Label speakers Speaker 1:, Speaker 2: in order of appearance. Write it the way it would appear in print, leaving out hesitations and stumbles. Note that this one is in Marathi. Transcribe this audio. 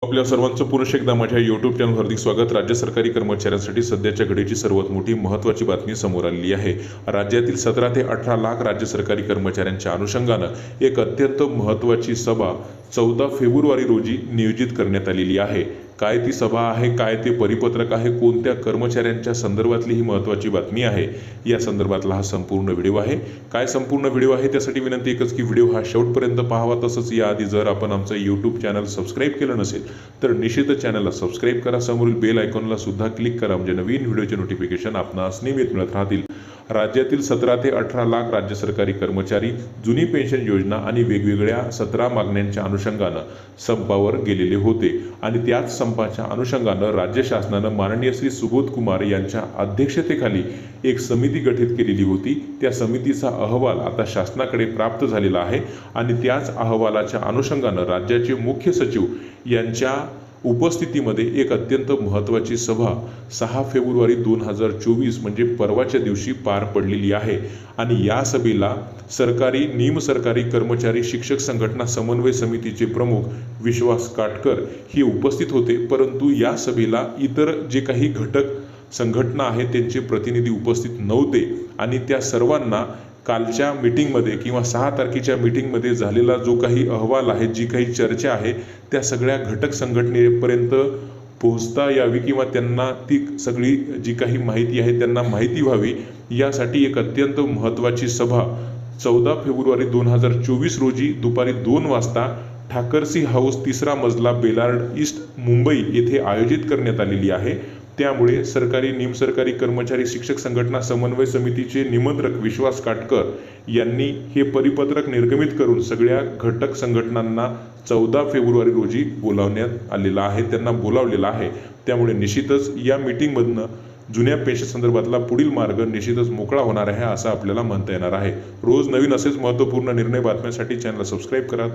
Speaker 1: आपल्या सर्वांचं पुन्हा एकदा माझ्या यूट्यूब चॅनल हार्दिक स्वागत। राज्य सरकारी कर्मचाऱ्यांसाठी सध्याच्या घडीची सर्वात मोठी महत्त्वाची बातमी समोर आलेली आहे। राज्यातील 17 ते 18 लाख राज्य सरकारी कर्मचाऱ्यांच्या अनुषंगानं एक अत्यंत महत्त्वाची सभा 14 फेब्रुवारी रोजी नियोजित करण्यात आलेली आहे। काय ती सभा आहे, काय ते परिपत्रक आहे, कोणत्या कर्मचाऱ्यांच्या संदर्भातली ही महत्त्वाची बातमी आहे, या संदर्भातला हा संपूर्ण व्हिडिओ आहे। काय संपूर्ण व्हिडिओ आहे त्यासाठी विनंती एकच की व्हिडिओ हा शेवटपर्यंत पाहावा। तसंच याआधी जर आपण आमचं यूट्यूब चॅनल सबस्क्राईब केलं नसेल तर निश्चितच चॅनलला सबस्क्राईब करा, समोरील बेल आयकॉनला सुद्धा क्लिक करा, म्हणजे नवीन व्हिडिओचे नोटिफिकेशन आपणास नियमित मिळत राहतील। राज्यातील 17 ते 18 लाख राज्य सरकारी कर्मचारी जुनी पेन्शन योजना आणि वेगवेगळ्या 17 मागण्यांच्या अनुषंगानं संपावर गेलेले होते आणि त्याच संपाच्या अनुषंगानं राज्य शासनानं माननीय श्री सुबोध कुमार यांच्या अध्यक्षतेखाली एक समिती गठीत केलेली होती। त्या समितीचा अहवाल आता शासनाकडे प्राप्त झालेला आहे आणि त्याच अहवालाच्या अनुषंगानं राज्याचे मुख्य सचिव यांच्या उपस्थितीमध्ये एक अत्यंत महत्त्वाची सभा 6 फेब्रुवारी 2024 म्हणजे परवाच्या दिवशी पार पडलेली आहे। आणि या सभेला सरकारी निमसरकारी कर्मचारी शिक्षक संघटना समन्वय समितीचे प्रमुख विश्वास काटकर हे उपस्थित होते, परंतु या सभेला इतर जे काही घटक संघटना आहेत त्यांचे प्रतिनिधी उपस्थित नव्हते आणि त्या सर्वांना कालच्या मीटिंगमध्ये किंवा 6 तारखेच्या मीटिंगमध्ये झालेला जो काही अहवाल आहे, जी काही चर्चा आहे, त्या सगळ्या घटक संघटनेपर्यंत पोहोचता यावी किंवा त्यांना ती सगळी जी काही माहिती आहे त्यांना माहिती व्हावी, यासाठी एक अत्यंत महत्त्वाची सभा 14 फेब्रुवारी 2024 रोजी दुपारी 2 वाजता ठाकरसी हाऊस 3रा मजला बेलार्ड ईस्ट मुंबई येथे आयोजित करण्यात आलेली आहे। त्यामुळे सरकारी निमसरकारी कर्मचारी शिक्षक संघटना समन्वय समितीचे निमंत्रक विश्वास काटकर यांनी हे परिपत्रक निर्गमित करून सगळ्या घटक संघटनांना 14 फेब्रुवारी रोजी बोलावण्यात आलेला आहे, त्यांना बोलावलेलं आहे। त्यामुळे निश्चितच या मीटिंगमधनं जुन्या पेन्शन संदर्भातला पुढील मार्ग निश्चितच मोकळा होणार आहे असं आपल्याला म्हणता येणार आहे। रोज नवीन असेच महत्त्वपूर्ण निर्णय बातम्यांसाठी चॅनलला सबस्क्राईब करा।